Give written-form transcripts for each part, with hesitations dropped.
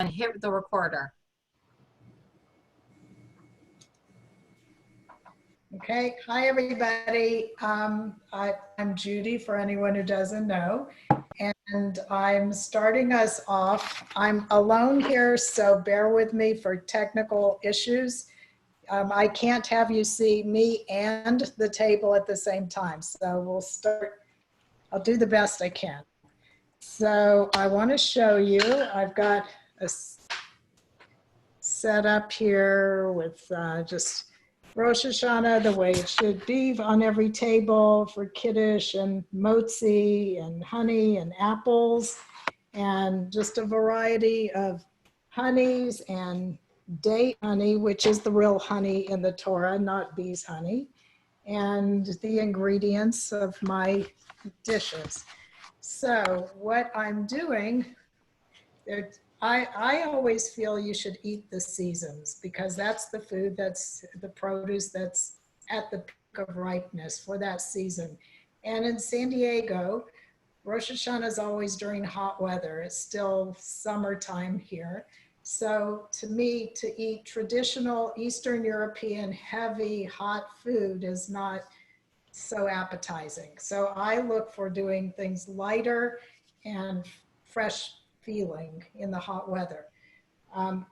and hit the recorder. Okay, hi everybody. I'm Judy, for anyone who doesn't know, and I'm starting us off. I'm alone here, so bear with me for technical issues. I can't have you see me and the table at the same time, so we'll start. I'll do the best I can. So I want to show you, I've got a set up here with just Rosh Hashanah the way it should be on every table for Kiddush and motzi and honey and apples and just a variety of honeys and date honey, which is the real honey in the Torah, not bees honey, and the ingredients of my dishes. So what I'm doing, I always feel you should eat the seasons because that's the food, that's the produce that's at the peak of ripeness for that season. And in San Diego, Rosh Hashanah is always during hot weather. It's still summertime here. So to me, to eat traditional Eastern European heavy hot food is not so appetizing. So I look for doing things lighter and fresh feeling in the hot weather. I'm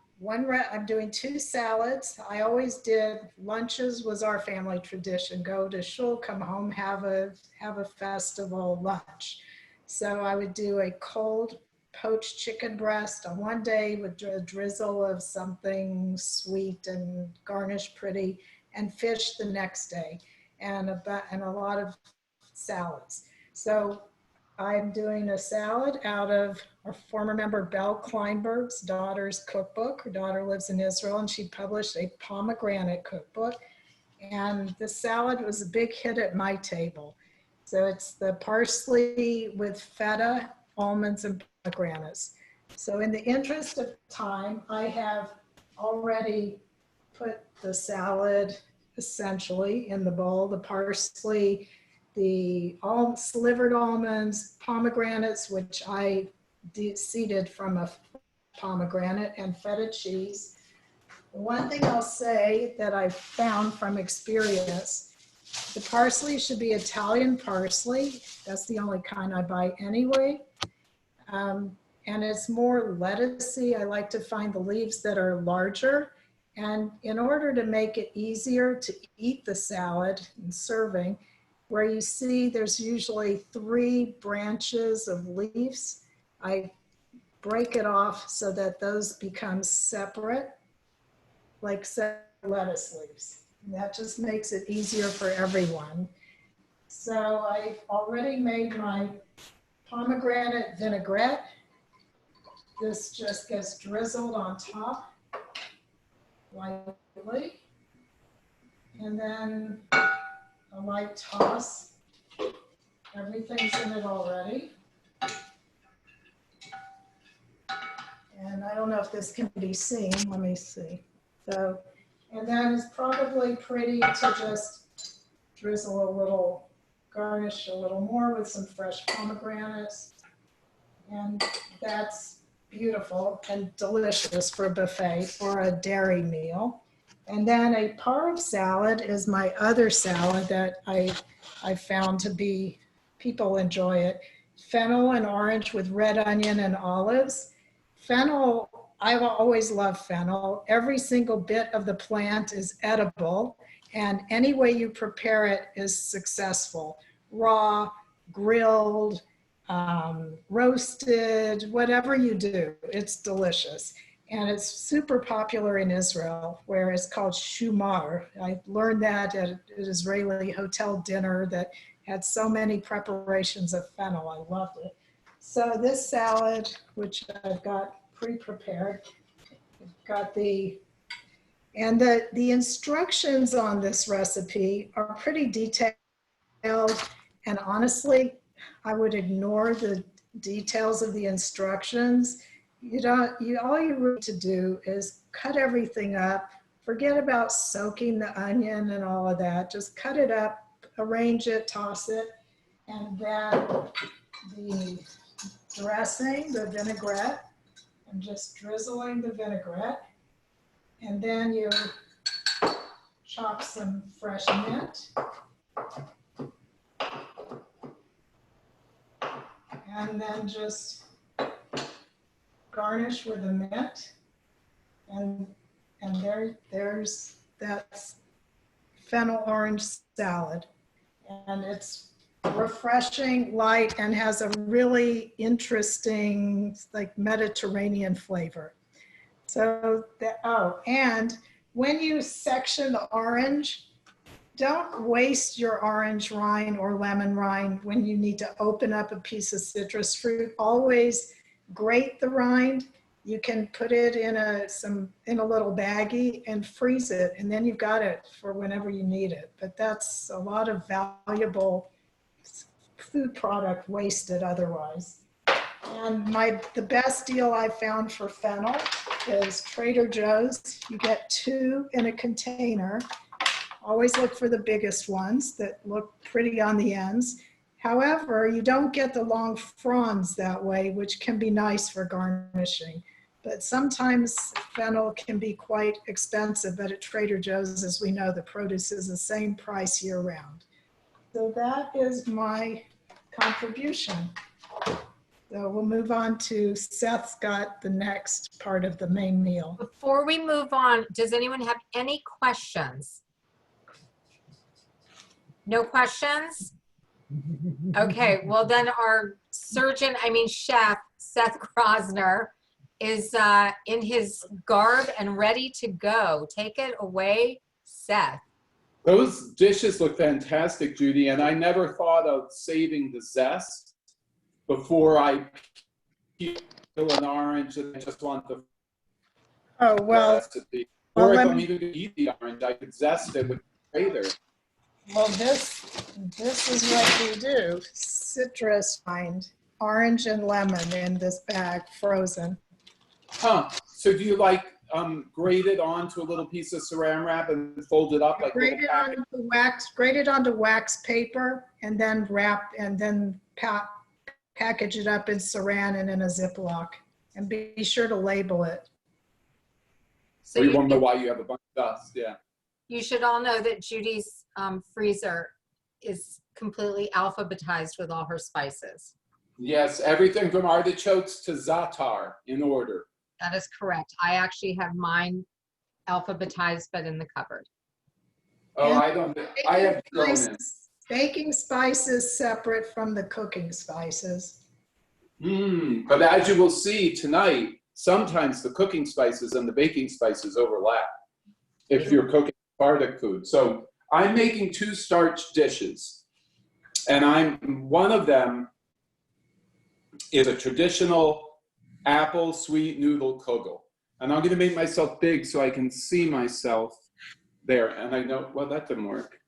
doing 2 salads. I always did lunches, was our family tradition. Go to shul, come home, have a festival lunch. So I would do a cold poached chicken breast on one day with a drizzle of something sweet and garnished pretty, and fish the next day, and a lot of salads. So I'm doing a salad out of our former member Belle Kleinberg's daughter's cookbook. Her daughter lives in Israel and she published a pomegranate cookbook. And the salad was a big hit at my table. So it's the parsley with feta, almonds, and pomegranates. So in the interest of time, I have already put the salad essentially in the bowl, the parsley, the slivered almonds, pomegranates, which I seeded from a pomegranate, and feta cheese. One thing I'll say that I've found from experience, the parsley should be Italian parsley. That's the only kind I buy anyway. And it's more lettucey. I like to find the leaves that are larger. And in order to make it easier to eat the salad and serving, where you see there's usually 3 branches of leaves, I break it off so that those become separate, like lettuce leaves. And that just makes it easier for everyone. So I've already made my pomegranate vinaigrette. This just gets drizzled on top lightly. And then a light toss. Everything's in it already. And I don't know if this can be seen. Let me see. So, and then it's probably pretty to just drizzle a little, garnish a little more with some fresh pomegranates. And that's beautiful and delicious for a buffet or a dairy meal. And then a parve salad is my other salad that I found to be, people enjoy it. Fennel and orange with red onion and olives. Fennel, I've always loved fennel. Every single bit of the plant is edible, and any way you prepare it is successful. Raw, grilled, roasted, whatever you do, it's delicious. And it's super popular in Israel, where it's called shumar. I learned that at an Israeli hotel dinner that had so many preparations of fennel. I loved it. So this salad, which I've got pre-prepared, got the instructions on this recipe are pretty detailed. And honestly, I would ignore the details of the instructions. All you need to do is cut everything up. Forget about soaking the onion and all of that. Just cut it up, arrange it, toss it, and then the dressing, the vinaigrette, and just drizzling the vinaigrette. And then you chop some fresh mint. And then just garnish with the mint. And there's that fennel orange salad. And it's refreshing, light, and has a really interesting, like, Mediterranean flavor. So, and when you section the orange, don't waste your orange rind or lemon rind when you need to open up a piece of citrus fruit. Always grate the rind. You can put it in a little baggie and freeze it, and then you've got it for whenever you need it. But that's a lot of valuable food product wasted otherwise. And the best deal I found for fennel is Trader Joe's. You get 2 in a container. Always look for the biggest ones that look pretty on the ends. However, you don't get the long fronds that way, which can be nice for garnishing. But sometimes fennel can be quite expensive, but at Trader Joe's, as we know, the produce is the same price year round. So that is my contribution. So we'll move on to Seth's got the next part of the main meal. Before we move on, does anyone have any questions? No questions? Okay, well then our chef, Seth Krosner, is in his garb and ready to go. Take it away, Seth. Those dishes look fantastic, Judy, and I never thought of saving the zest before I peel an orange and I just want the recipe. Or if I'm even going to eat the orange, I could zest it with later. Well, this is what we do. Citrus rind, orange and lemon in this bag, frozen. Huh. So do you like grate it onto a little piece of saran wrap and fold it up like grate it onto wax paper, and then package it up in saran and in a Ziploc, and be sure to label it. So you won't know why you have a bunch of dust. Yeah. You should all know that Judy's freezer is completely alphabetized with all her spices. Yes, everything from artichokes to za'atar in order. That is correct. I actually have mine alphabetized, but in the cupboard. Oh, I have baking spices separate from the cooking spices. But as you will see tonight, sometimes the cooking spices and the baking spices overlap if you're cooking Bardic food. So I'm making 2 starch dishes, and one of them is a traditional apple sweet noodle kugel. And I'm going to make myself big so I can see myself there. And I know, well, that didn't work.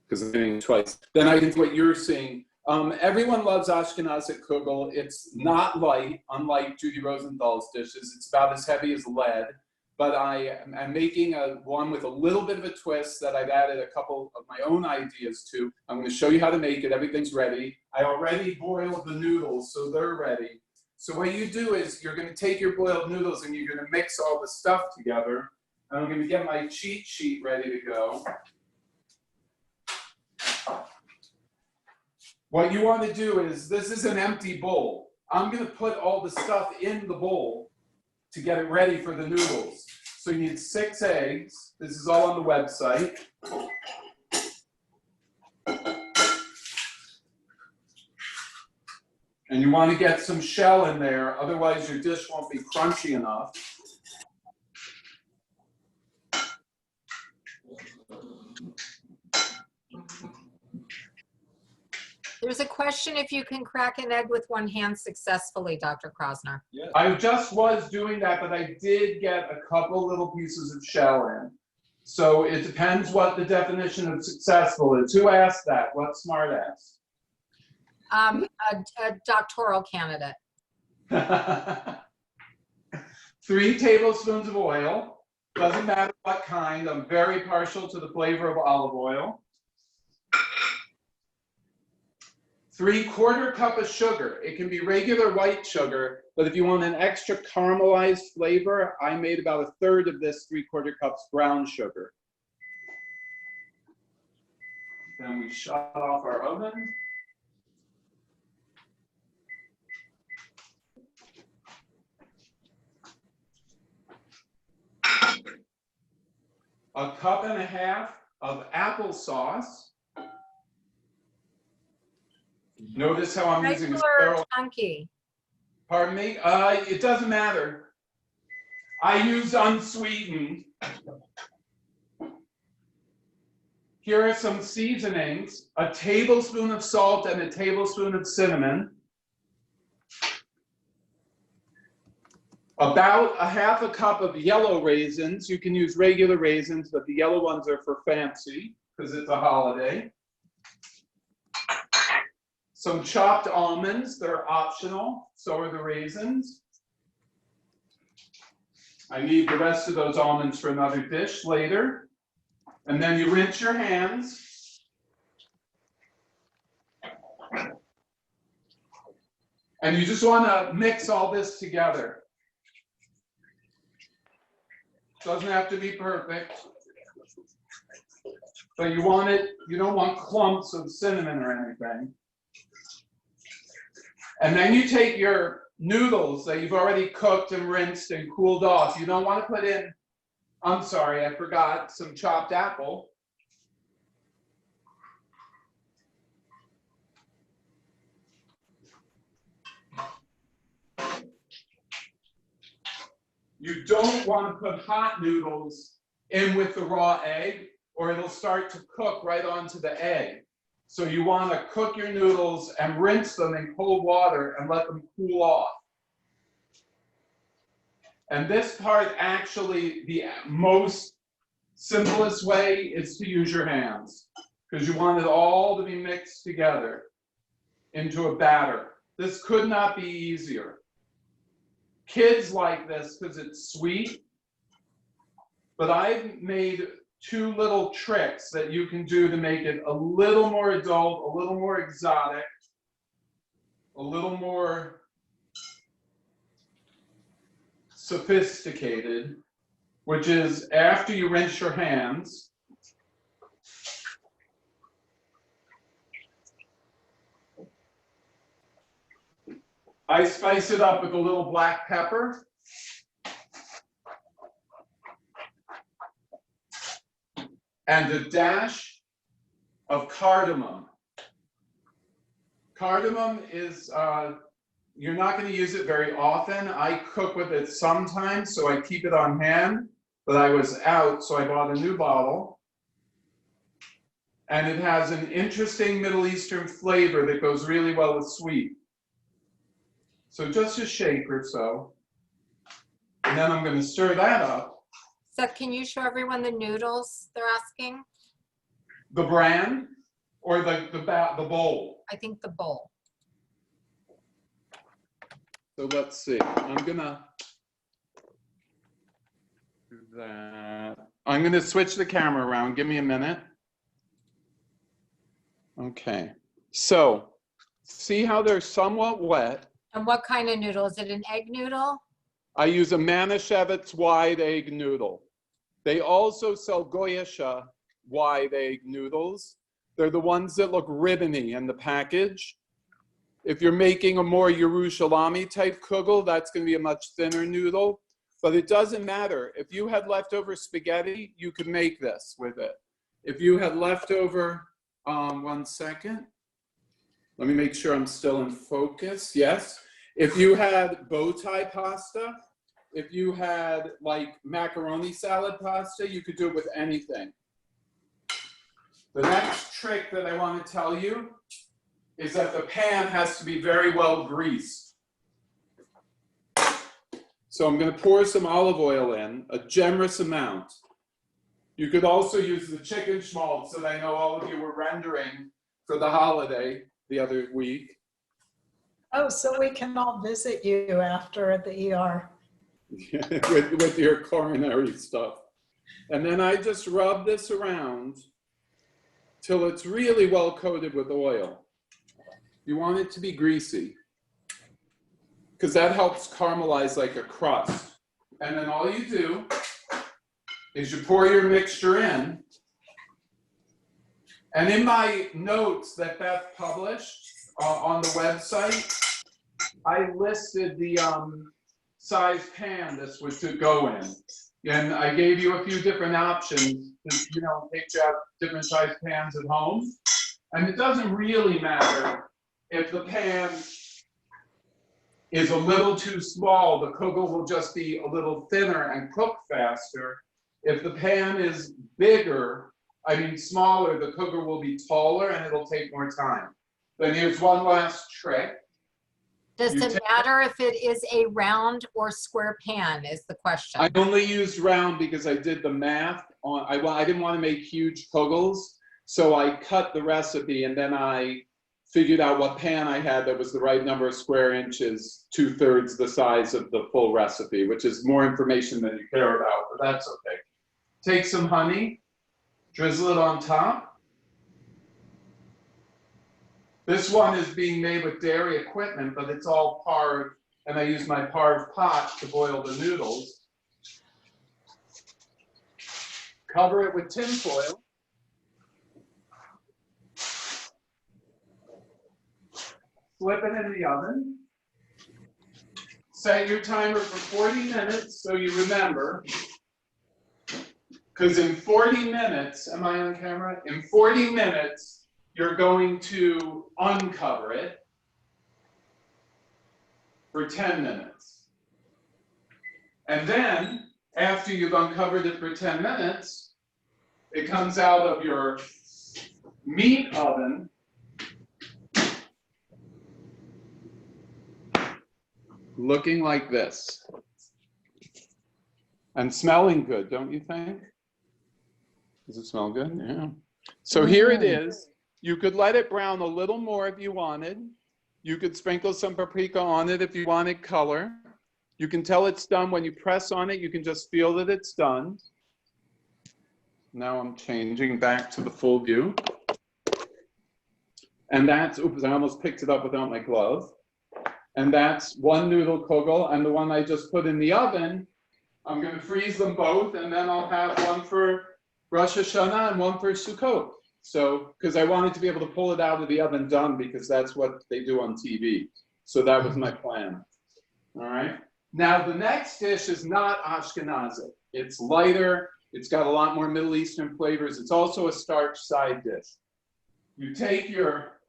Because I'm doing it twice. Then I can see what you're seeing. Everyone loves Ashkenazic kugel. It's not light, unlike Judy Rosenthal's dishes. It's about as heavy as lead. But I'm making one with a little bit of a twist that I've added a couple of my own ideas to. I'm going to show you how to make it. Everything's ready. I already boiled the noodles, so they're ready. So what you do is you're going to take your boiled noodles and you're going to mix all the stuff together. And I'm going to get my cheat sheet ready to go. What you want to do is, this is an empty bowl. I'm going to put all the stuff in the bowl to get it ready for the noodles. So you need 6 eggs. This is all on the website. And you want to get some shell in there, otherwise your dish won't be crunchy enough. There's a question if you can crack an egg with one hand successfully, Dr. Krosner. Yeah. I just was doing that, but I did get a couple little pieces of shell in. So it depends what the definition of successful is. Who asked that? What smart ass? A doctoral candidate. 3 tablespoons of oil. Doesn't matter what kind. I'm very partial to the flavor of olive oil. 3/4 cup of sugar. It can be regular white sugar, but if you want an extra caramelized flavor, I made about 1/3 of this 3/4 cups brown sugar. Then we shut off our oven. A 1.5 cups of applesauce. Notice how I'm using a Regular or sterile. chunky? Pardon me? It doesn't matter. I use unsweetened. Here are some seasonings: a tablespoon of salt and a tablespoon of cinnamon. About 1/2 cup of yellow raisins. You can use regular raisins, but the yellow ones are for fancy because it's a holiday. Some chopped almonds, they're optional, so are the raisins. I need the rest of those almonds for another dish later. And then you rinse your hands. And you just want to mix all this together. Doesn't have to be perfect. But you want it, you don't want clumps of cinnamon or anything. And then you take your noodles that you've already cooked and rinsed and cooled off. You don't want to put in, I'm sorry, I forgot, some chopped apple. You don't want to put hot noodles in with the raw egg, or it'll start to cook right onto the egg. So you want to cook your noodles and rinse them in cold water and let them cool off. And this part, actually, the most simplest way is to use your hands, because you want it all to be mixed together into a batter. This could not be easier. Kids like this because it's sweet, but I've made 2 little tricks that you can do to make it a little more adult, a little more exotic, a little more sophisticated, which is after you rinse your hands, I spice it up with a little black pepper. And a dash of cardamom. Cardamom is, you're not going to use it very often. I cook with it sometimes, so I keep it on hand, but I was out, so I bought a new bottle. And it has an interesting Middle Eastern flavor that goes really well with sweet. So just a shake or so. And then I'm going to stir that up. Seth, can you show everyone the noodles they're asking? The brand or the bowl? I think the bowl. So let's see. I'm gonna do that. I'm gonna switch the camera around. Give me a minute. Okay. So see how they're somewhat wet. And what kind of noodle? Is it an egg noodle? I use a Manischewitz wide egg noodle. They also sell Goyesha wide egg noodles. They're the ones that look ribbony in the package. If you're making a more Yerushalmi type kugel, that's going to be a much thinner noodle. But it doesn't matter. If you had leftover spaghetti, you could make this with it. If you had leftover, 1 second. Let me make sure I'm still in focus. Yes. If you had bow tie pasta, if you had like macaroni salad pasta, you could do it with anything. The next trick that I want to tell you is that the pan has to be very well greased. So I'm going to pour some olive oil in, a generous amount. You could also use the chicken schmaltz that I know all of you were rendering for the holiday the other week. Oh, so we can all visit you after at the ER. with your coronary stuff. And then I just rub this around till it's really well coated with oil. You want it to be greasy, because that helps caramelize like a crust. And then all you do is you pour your mixture in. And in my notes that Beth published on the website, I listed the size pan this was to go in. And I gave you a few different options, in case you have different size pans at home. And it doesn't really matter if the pan is a little too small, the kugel will just be a little thinner and cook faster. If the pan is smaller, the kugel will be taller and it'll take more time. Then here's one last trick. Does it matter if it is a round or square pan is the question. I only used round because I did the math on, I didn't want to make huge kugels. So I cut the recipe and then I figured out what pan I had that was the right number of square inches, 2/3 the size of the full recipe, which is more information than you care about, but that's okay. Take some honey, drizzle it on top. This one is being made with dairy equipment, but it's all parve, and I use my parve pot to boil the noodles. Cover it with tin foil. Flip it in the oven. Set your timer for 40 minutes so you remember. Because in 40 minutes, am I on camera? In 40 minutes, you're going to uncover it for 10 minutes. And then, after you've uncovered it for 10 minutes, it comes out of your meat oven looking like this. And smelling good, don't you think? Does it smell good? Yeah. So here it is. You could let it brown a little more if you wanted. You could sprinkle some paprika on it if you wanted color. You can tell it's done when you press on it. You can just feel that it's done. Now I'm changing back to the full view. And that's, oops, I almost picked it up without my glove. And that's one noodle kugel, and the one I just put in the oven, I'm going to freeze them both, and then I'll have one for Rosh Hashanah and one for Sukkot. So, because I wanted to be able to pull it out of the oven done, because that's what they do on TV. So that was my plan. All right. Now the next dish is not Ashkenazic. It's lighter. It's got a lot more Middle Eastern flavors. It's also a starch side dish. You take your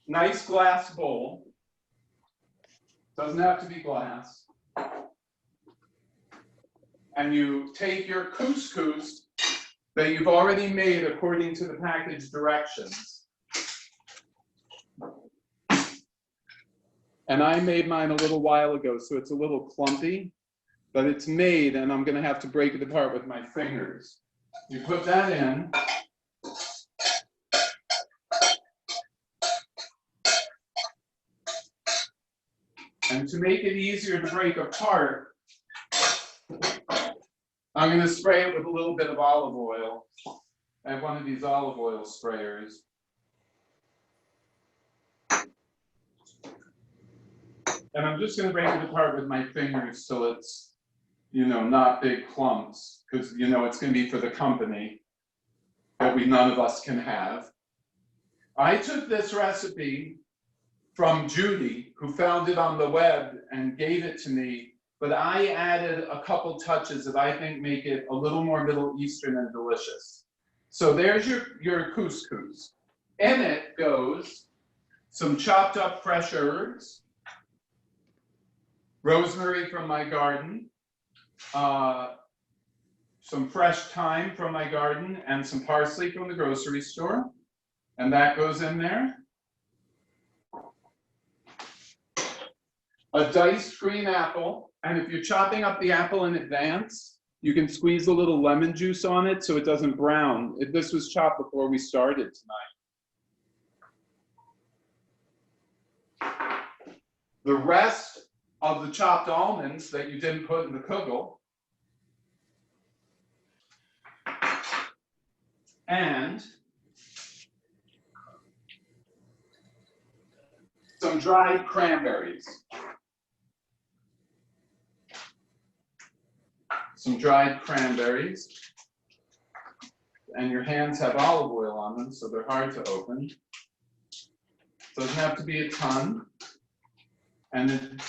nice glass bowl. Doesn't have to be glass. And you take your couscous that you've already made according to the package directions. And I made mine a little while ago, so it's a little clumpy, but it's made, and I'm going to have to break it apart with my fingers. You put that in. And to make it easier to break apart, I'm going to spray it with a little bit of olive oil. I have one of these olive oil sprayers. And I'm just going to break it apart with my fingers so it's, not big clumps, because, it's going to be for the company that none of us can have. I took this recipe from Judy, who found it on the web and gave it to me, but I added a couple touches that I think make it a little more Middle Eastern and delicious. So there's your couscous. In it goes some chopped up fresh herbs, rosemary from my garden, some fresh thyme from my garden, and some parsley from the grocery store. And that goes in there. A diced green apple, and if you're chopping up the apple in advance, you can squeeze a little lemon juice on it so it doesn't brown. This was chopped before we started tonight. The rest of the chopped almonds that you didn't put in the kugel, and some dried cranberries. Some dried cranberries. And your hands have olive oil on them, so they're hard to open. Doesn't have to be a ton. And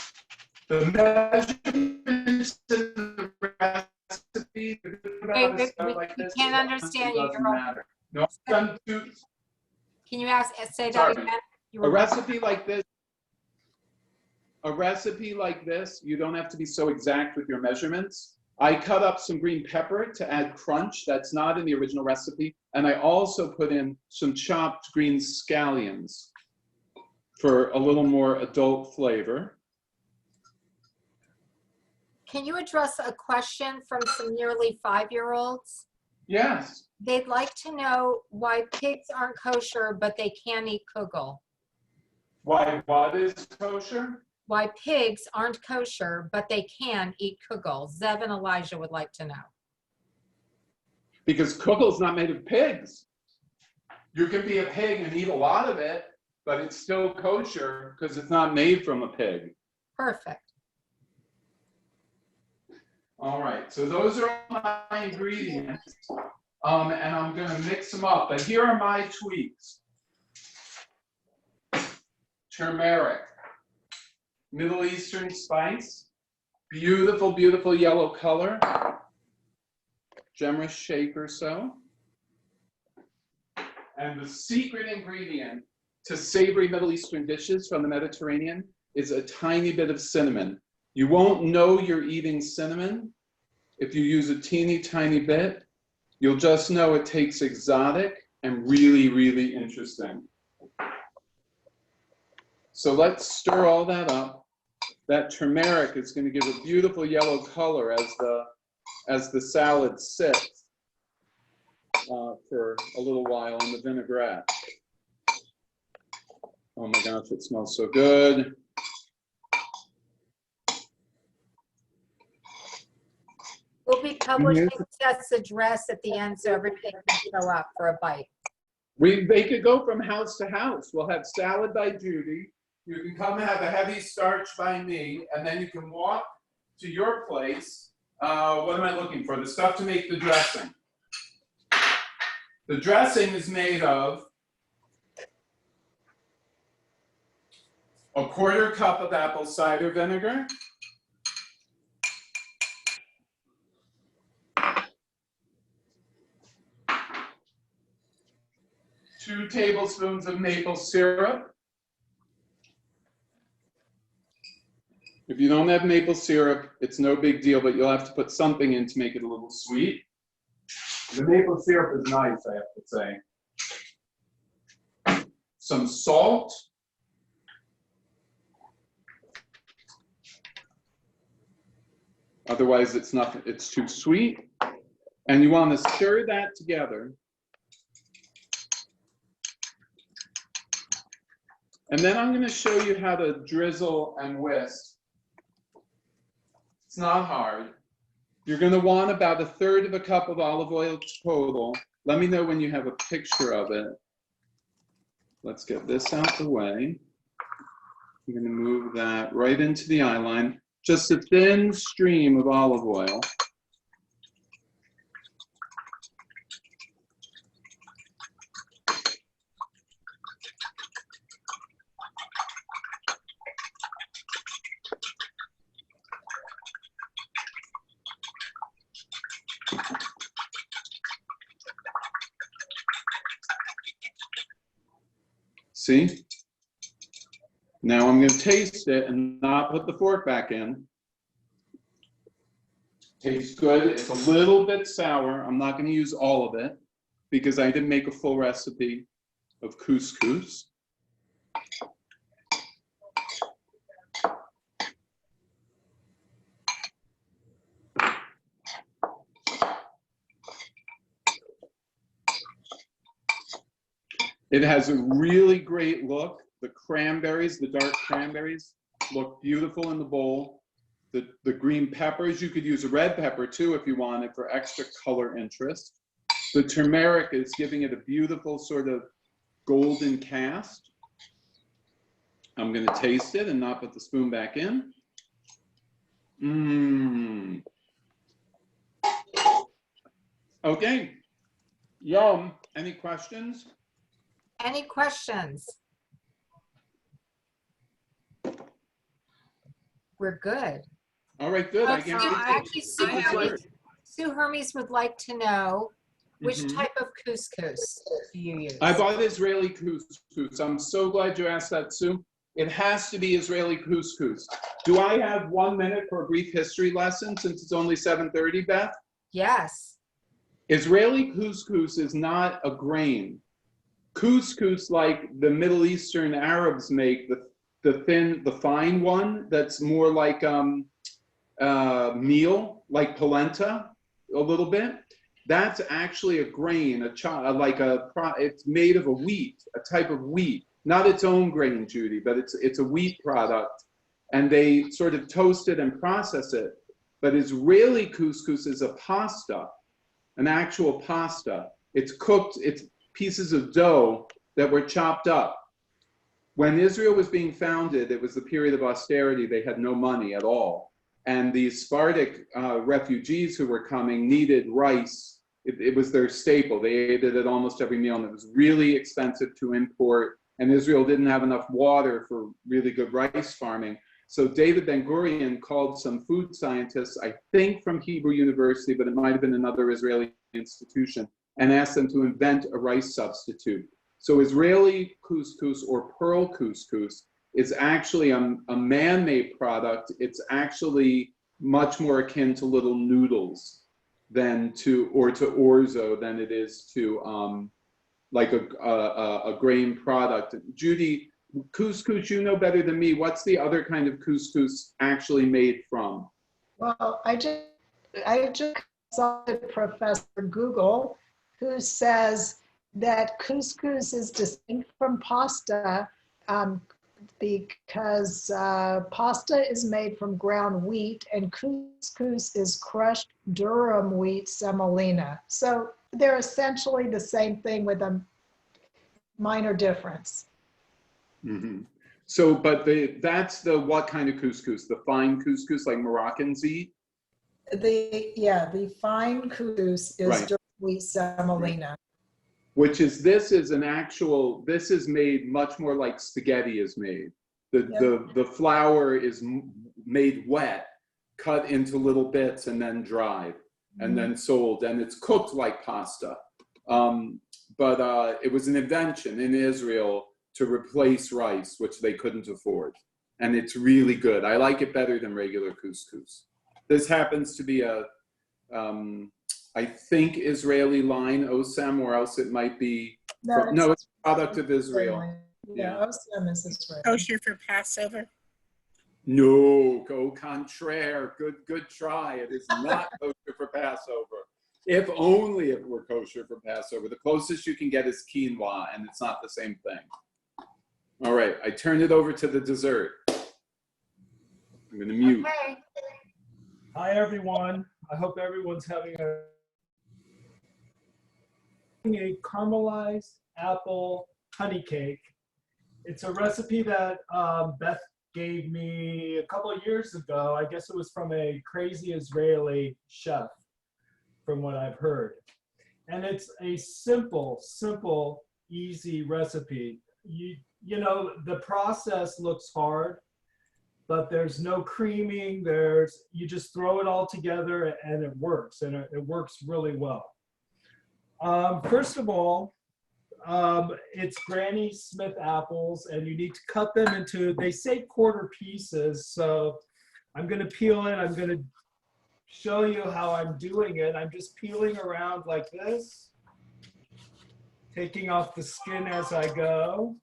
the measurements in the recipe, Wait, we can't understand you. Doesn't matter. No, done too. Can you say that Sorry. again? A recipe like this. A recipe like this, you don't have to be so exact with your measurements. I cut up some green pepper to add crunch. That's not in the original recipe. And I also put in some chopped green scallions for a little more adult flavor. Can you address a question from some nearly 5-year-olds? Yes. They'd like to know why pigs aren't kosher, but they can eat kugel. Why what is kosher? Why pigs aren't kosher, but they can eat kugel. Zev and Elijah would like to know. Because kugel's not made of pigs. You can be a pig and eat a lot of it, but it's still kosher because it's not made from a pig. Perfect. All right, so those are all my ingredients, and I'm going to mix them up. But here are my tweaks. Turmeric, Middle Eastern spice, beautiful, beautiful yellow color, generous shake or so. And the secret ingredient to savory Middle Eastern dishes from the Mediterranean is a tiny bit of cinnamon. You won't know you're eating cinnamon if you use a teeny tiny bit. You'll just know it tastes exotic and really, really interesting. So let's stir all that up. That turmeric is going to give a beautiful yellow color as the salad sits for a little while in the vinaigrette. Oh my gosh, it smells so good. We'll be publishing Seth's address at the end so everybody can show up for a bite. They could go from house to house. We'll have salad by Judy. You can come have a heavy starch by me, and then you can walk to your place. What am I looking for? The stuff to make the dressing. The dressing is made of a 1/4 cup of apple cider vinegar, 2 tablespoons of maple syrup. If you don't have maple syrup, it's no big deal, but you'll have to put something in to make it a little sweet. The maple syrup is nice, I have to say. Some salt. Otherwise, it's too sweet. And you want to stir that together. And then I'm going to show you how to drizzle and whisk. It's not hard. You're going to want about 1/3 cup of olive oil total. Let me know when you have a picture of it. Let's get this out the way. I'm going to move that right into the eye line. Just a thin stream of olive oil. See? Now I'm going to taste it and not put the fork back in. Tastes good. It's a little bit sour. I'm not going to use all of it because I didn't make a full recipe of couscous. It has a really great look. The cranberries, the dark cranberries, look beautiful in the bowl. The green peppers, you could use a red pepper too if you wanted for extra color interest. The turmeric is giving it a beautiful sort of golden cast. I'm going to taste it and not put the spoon back in. Mmm. Okay. Yum. Any questions? Any questions? We're good. All right, good. I can't Actually, Sue Hermes would like to know which Mhm. type of couscous do you use? I bought Israeli couscous. I'm so glad you asked that, Sue. It has to be Israeli couscous. Do I have 1 minute for a brief history lesson since it's only 7:30, Beth? Yes. Israeli couscous is not a grain. Couscous, like the Middle Eastern Arabs make, the fine one that's more like meal, like polenta, a little bit. That's actually a grain, it's made of a wheat, a type of wheat, not its own grain, Judy, but it's a wheat product, and they sort of toast it and process it. But Israeli couscous is a pasta, an actual pasta. It's cooked, it's pieces of dough that were chopped up. When Israel was being founded, it was the period of austerity. They had no money at all. And these Sephardic refugees who were coming needed rice. It was their staple. They ate it at almost every meal, and it was really expensive to import. And Israel didn't have enough water for really good rice farming. So David Ben-Gurion called some food scientists, I think from Hebrew University, but it might have been another Israeli institution, and asked them to invent a rice substitute. So Israeli couscous, or pearl couscous, is actually a man-made product. It's actually much more akin to little noodles than to orzo than it is to like a grain product. Judy, couscous, you know better than me. What's the other kind of couscous actually made from? Well, I just saw Professor Google, who says that couscous is distinct from pasta because pasta is made from ground wheat and couscous is crushed durum wheat semolina. So they're essentially the same thing with a minor difference. Mm-hmm. So, but that's the what kind of couscous? The fine couscous like Moroccans eat? The fine couscous is Right. durum wheat semolina. Which is, this is made much more like spaghetti is made. The flour is made wet, cut into little bits and then dried and then sold, and it's cooked like pasta. But it was an invention in Israel to replace rice, which they couldn't afford. And it's really good. I like it better than regular couscous. This happens to be I think Israeli line osem, or else it might be, no, it's a product of Israel. Yeah, osem is Israel. Kosher for Passover? No, au contraire. Good try. It is not kosher for Passover. If only it were kosher for Passover. The closest you can get is quinoa, and it's not the same thing. All right, I turned it over to the dessert. I'm going to mute. Okay. Hi, everyone. I hope everyone's having a caramelized apple honey cake. It's a recipe that Beth gave me a couple of years ago. I guess it was from a crazy Israeli chef, from what I've heard. And it's a simple, easy recipe. You know, the process looks hard, but there's no creaming. You just throw it all together and it works, and it works really well. First of all, it's Granny Smith apples, and you need to cut them into, they say quarter pieces. So I'm going to peel it. I'm going to show you how I'm doing it. I'm just peeling around like this, taking off the skin as I go.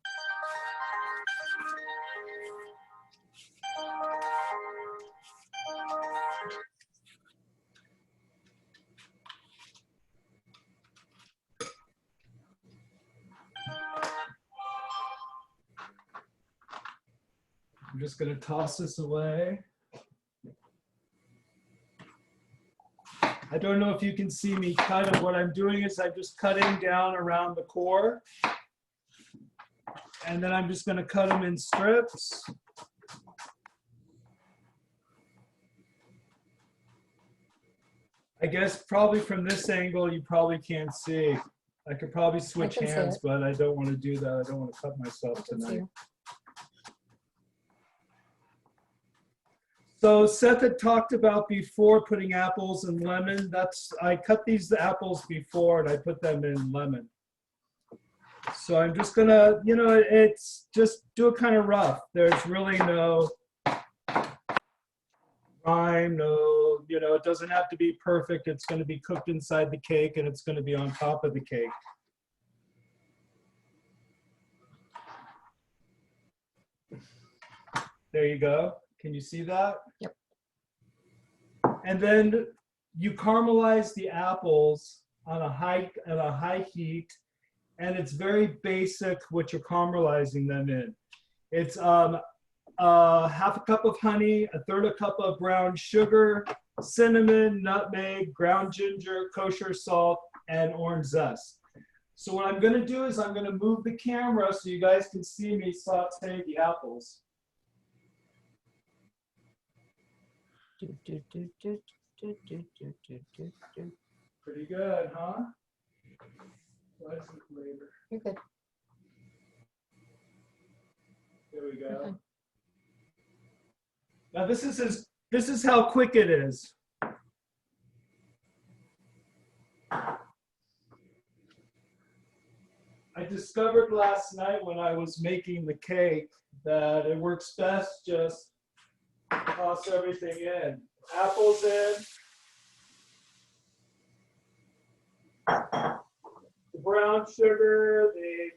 I'm just going to toss this away. I don't know if you can see me kind of what I'm doing is I'm just cutting down around the core. And then I'm just going to cut them in strips. I guess probably from this angle, you probably can't see. I could probably switch can see hands, it. but I don't want to do that. I don't want to cut myself tonight. So Seth had talked about before putting apples and lemon. I cut these apples before and I put them in lemon. So I'm just gonna, it's just do it kind of rough. There's really no rhyme, it doesn't have to be perfect. It's gonna be cooked inside the cake and it's gonna be on top of the cake. There you go. Can you see that? Yep. And then you caramelize the apples on a high heat, and it's very basic what you're caramelizing them in. It's half a cup of honey, a third a cup of brown sugar, cinnamon, nutmeg, ground ginger, kosher salt, and orange zest. So what I'm going to do is I'm going to move the camera so you guys can see me saute the apples. Pretty good, huh? Let's look later. You're good. There we go. Okay. Now this is how quick it is. I discovered last night when I was making the cake that it works best just toss everything in. Apples in. The brown sugar, the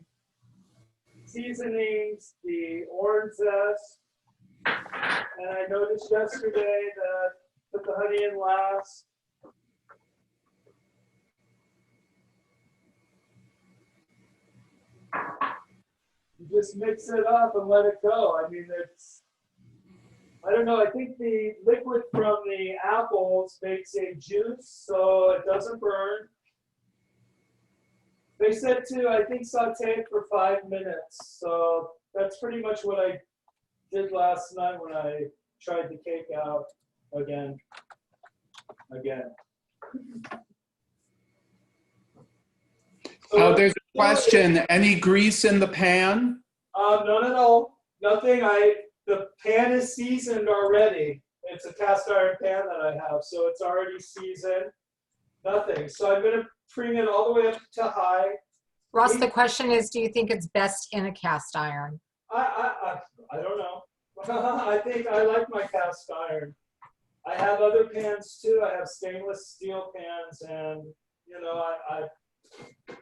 seasonings, the orange zest. And I noticed yesterday that put the honey in last. You just mix it up and let it go. I mean, I don't know, I think the liquid from the apples makes a juice so it doesn't burn. They said to, I think, saute it for 5 minutes. So that's pretty much what I did last night when I tried the cake out again. So, There's a question. Any grease in the pan? none at all. Nothing. The pan is seasoned already. It's a cast iron pan that I have, so it's already seasoned. Nothing. So I'm going to bring it all the way up to high. Ross, the question is, do you think it's best in a cast iron? I don't know. I think I like my cast iron. I have other pans too. I have stainless steel pans, and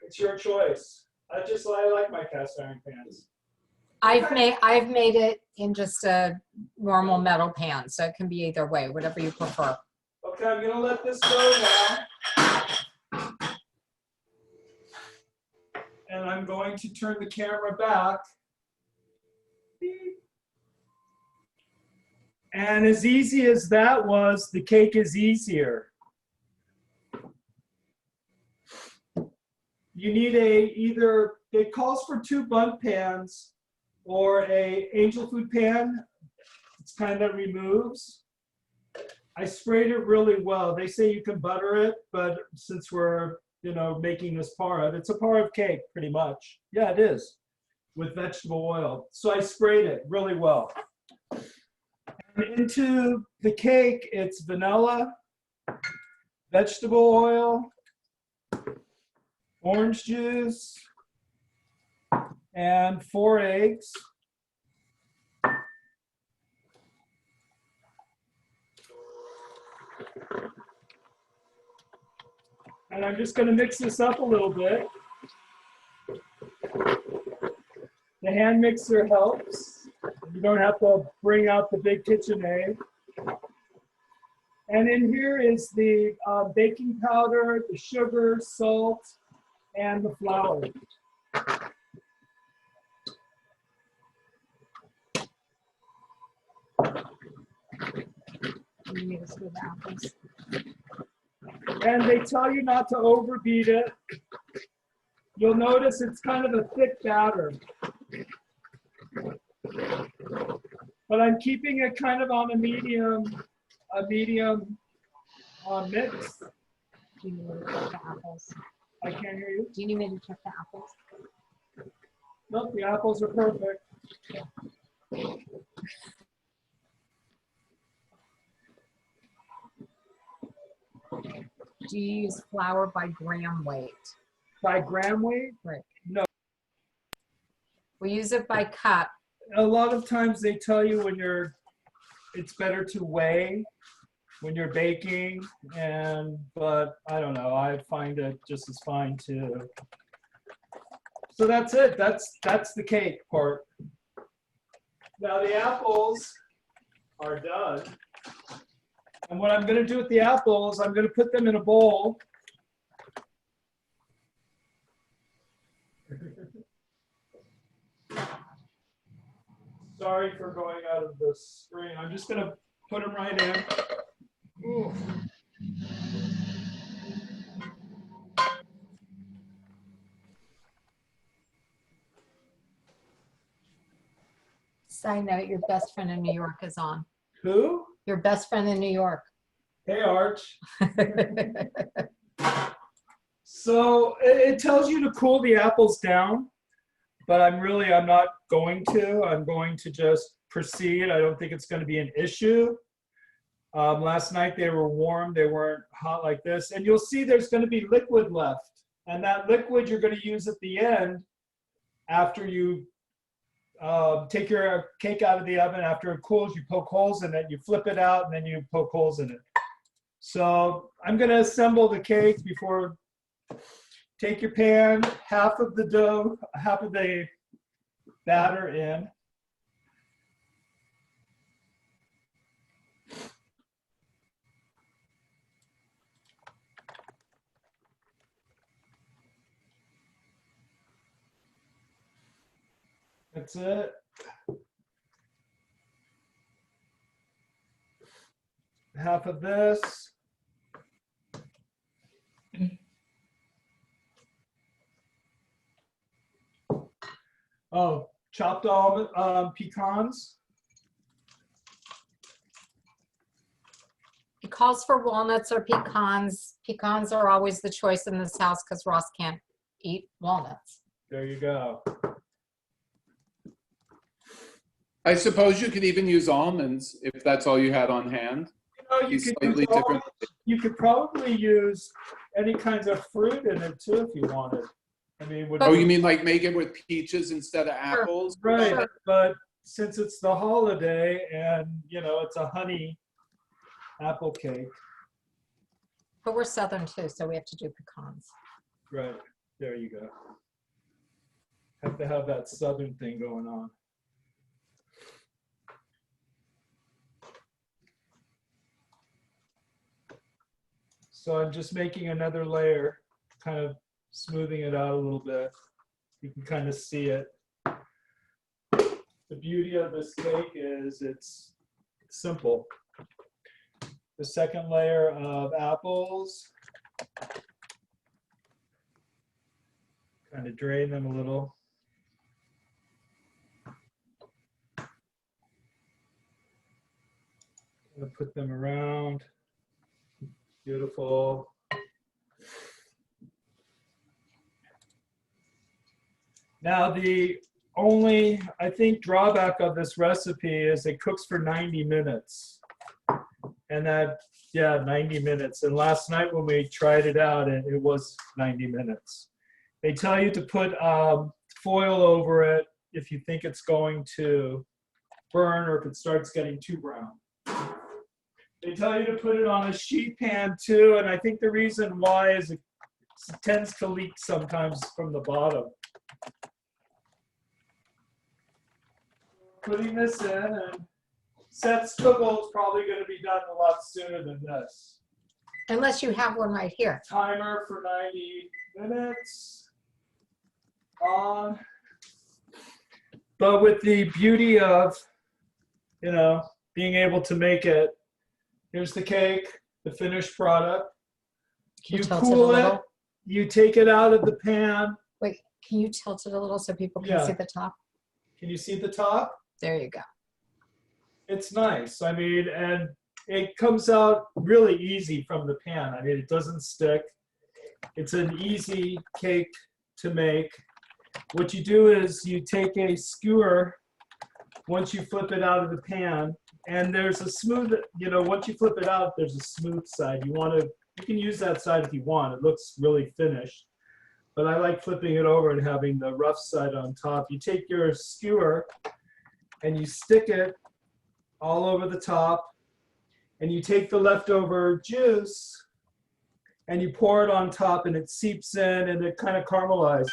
it's your choice. I like my cast iron pans. I've made it in just a normal metal pan, so it can be either way, whatever you prefer. Okay, I'm gonna let this go now. And I'm going to turn the camera back. Beep. And as easy as that was, the cake is easier. You need it calls for 2 bundt pans or a angel food pan. It's kind of removes. I sprayed it really well. They say you can butter it, but since we're making this parve, it's a parve cake pretty much. Yeah, it is, with vegetable oil. So I sprayed it really well. And into the cake, it's vanilla, vegetable oil, orange juice, and 4 eggs. And I'm just going to mix this up a little bit. The hand mixer helps. You don't have to bring out the big KitchenAid. And in here is the baking powder, the sugar, salt, and the flour. You need to screw the apples. And they tell you not to overbeat it. You'll notice it's kind of a thick batter. but I'm keeping it kind of on a medium mix. Do you need me to check the apples? I can't hear you. Do you need me to check the apples? Nope, the apples are perfect. Do you use flour by gram weight? By gram weight? Right. No. We use it by cup. A lot of times they tell you it's better to weigh when you're baking, but I don't know, I find it just as fine too. So that's it, that's the cake part. Now the apples are done. And what I'm gonna do with the apples, I'm gonna put them in a bowl. Sorry for going out of the screen. I'm just gonna put them right in. Ooh. Side note, your best friend in New York is on. Who? Your best friend in New York. Hey, Arch. So it tells you to cool the apples down, but I'm not going to. I'm going to just proceed. I don't think it's going to be an issue. Last night they were warm. They weren't hot like this. And you'll see there's going to be liquid left. And that liquid you're going to use at the end after you take your cake out of the oven. After it cools, you poke holes in it. You flip it out, and then you poke holes in it. So I'm going to assemble the cake before. Take your pan, half of the dough, half of the batter in. That's it. Half of this. Oh, chopped pecans. It calls for walnuts or pecans. Pecans are always the choice in this house because Ross can't eat walnuts. There you go. I suppose you could even use almonds if that's all you had on hand. You know, you could probably use any kinds of fruit in it too if you wanted. I mean, Oh, you mean like make it with peaches instead of apples? Right, Sure. but since it's the holiday and, you know, it's a honey apple cake. But we're Southern too, so we have to do pecans. Right, there you go. Have to have that Southern thing going on. So I'm just making another layer, kind of smoothing it out a little bit. You can kind of see it. The beauty of this cake is it's simple. The second layer of apples. Kind of drain them a little. Kind of put them around. Beautiful. Now the only, I think, drawback of this recipe is it cooks for 90 minutes. And that, yeah, 90 minutes. And last night when we tried it out, it was 90 minutes. They tell you to put foil over it if you think it's going to burn or if it starts getting too brown. They tell you to put it on a sheet pan too, and I think the reason why is it tends to leak sometimes from the bottom. Putting this in, and Seth's kugel is probably going to be done a lot sooner than this. Unless you have one right here. Timer for 90 minutes. On. But with the beauty of, you know, being able to make it, here's the cake, the finished product. You cool it, you take it out of the pan. Wait, can you tilt it a little so people can see the top? Can you see the top? There you go. It's nice. I mean, and it comes out really easy from the pan. I mean, it doesn't stick. It's an easy cake to make. What you do is you take a skewer once you flip it out of the pan, and there's a smooth, once you flip it out, there's a smooth side. You can use that side if you want. It looks really finished. But I like flipping it over and having the rough side on top. You take your skewer and you stick it all over the top, and you take the leftover juice and you pour it on top, and it seeps in and it kind of caramelizes.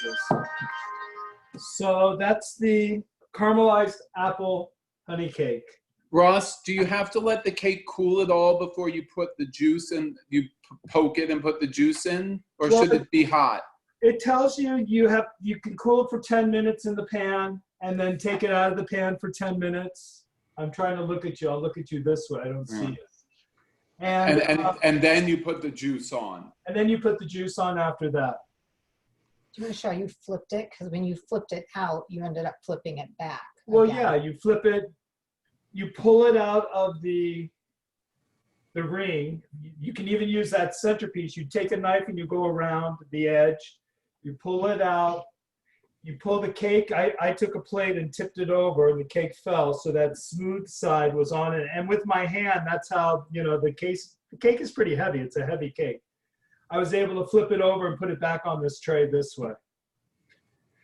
So that's the caramelized apple honey cake. Ross, do you have to let the cake cool at all before you put the juice in? You poke it and put the juice in, or Well, should it be hot? It tells you you can cool it for 10 minutes in the pan and then take it out of the pan for 10 minutes. I'm trying to look at you. I'll look at you this way. I don't see it. And then you put the juice on. And then you put the juice on after that. Do you want to show you flipped it? Because when you flipped it out, you ended up flipping it back. Well, again. yeah, you flip it, you pull it out of the ring. You can even use that centerpiece. You take a knife and you go around the edge. You pull it out. You pull the cake. I took a plate and tipped it over, and the cake fell, so that smooth side was on it. And with my hand, that's how, the cake is pretty heavy. It's a heavy cake. I was able to flip it over and put it back on this tray this way.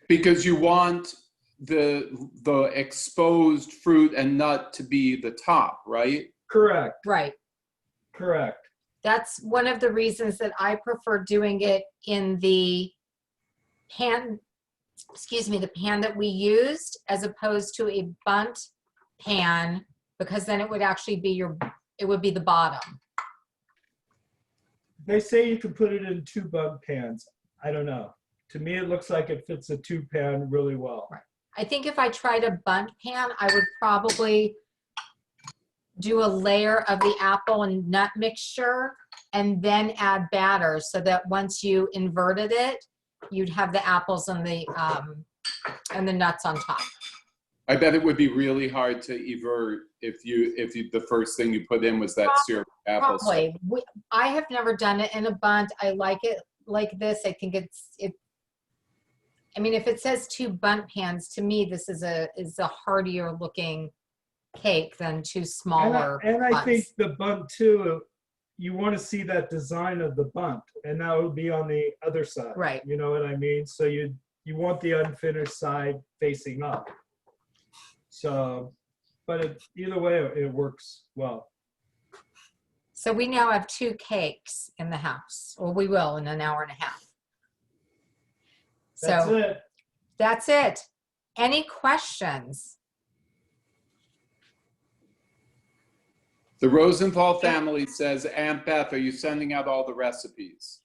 Because you want the exposed fruit and nut to be the top, right? Correct. Right. Correct. That's one of the reasons that I prefer doing it in the pan, the pan that we used, as opposed to a bundt pan, because then it would actually be it would be the bottom. They say you can put it in 2 bundt pans. I don't know. To me, it looks like it fits a 2 pan really well. Right. I think if I tried a bundt pan, I would probably do a layer of the apple and nut mixture and then add batter, so that once you inverted it, you'd have the apples and the nuts on top. I bet it would be really hard to invert if the first thing you put in was that syrup apple. Probably. I have never done it in a bundt. I like it like this. I think I mean, if it says 2 bundt pans, to me, this is a heartier looking cake than 2 smaller And I bunts. think the bundt too, you want to see that design of the bundt, and that would be on the other side. Right. You know what I mean? So you want the unfinished side facing up. So, but either way, it works well. So we now have 2 cakes in the house, or we will in an hour and a half. That's So it. that's it. Any questions? The Rosenthal family says, Aunt Beth, are you sending out all the recipes?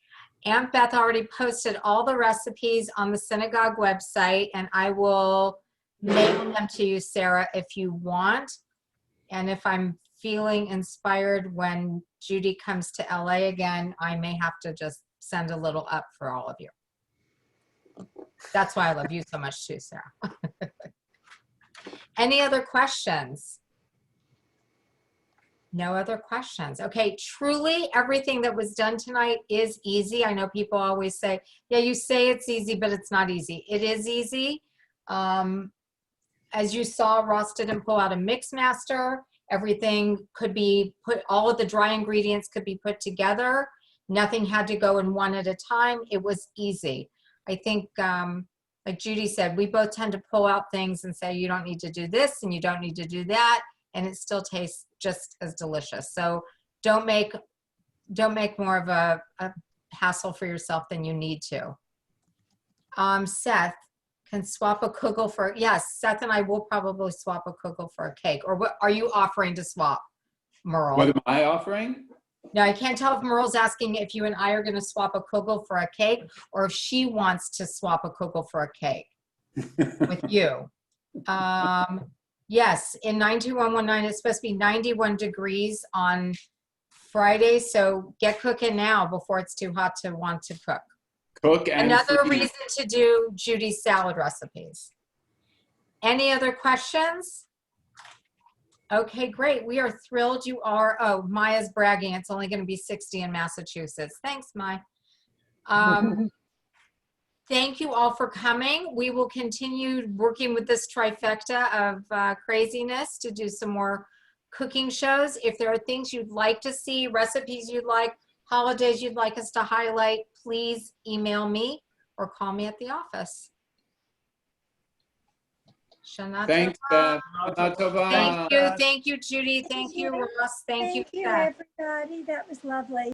Aunt Beth already posted all the recipes on the synagogue website, and I will mail them to you, Sarah, if you want. And if I'm feeling inspired when Judy comes to LA again, I may have to just send a little up for all of you. That's why I love you so much too, Sarah. Any other questions? No other questions. Okay, truly everything that was done tonight is easy. I know people always say, yeah, you say it's easy, but it's not easy. It is easy. As you saw, Ross didn't pull out a mix master. Everything could be all of the dry ingredients could be put together. Nothing had to go in one at a time. It was easy. I think, like Judy said, we both tend to pull out things and say, you don't need to do this and you don't need to do that. And it still tastes just as delicious. So don't make more of a hassle for yourself than you need to. Seth can swap a kugel for, yes, Seth and I will probably swap a kugel for a cake. Or what are you offering to swap, Merle? What am I offering? No, I can't tell if Merle's asking if you and I are going to swap a kugel for a cake, or if she wants to swap a kugel for a cake with you. Yes, in 92119, it's supposed to be 91 degrees on Friday, so get cooking now before it's too hot to want to cook. Cook and Another freeze. reason to do Judy's salad recipes. Any other questions? Okay, great. We are thrilled you are. Oh, Maya's bragging. It's only going to be 60 in Massachusetts. Thanks, Maya. Thank you all for coming. We will continue working with this trifecta of craziness to do some more cooking shows. If there are things you'd like to see, recipes you'd like, holidays you'd like us to highlight, please email me or call me at the office. Shana Thanks, Tova. Beth. Shana Tova. Thank you, Judy. Thank you, Ross. Thank you, Thank you, Seth. everybody. That was lovely.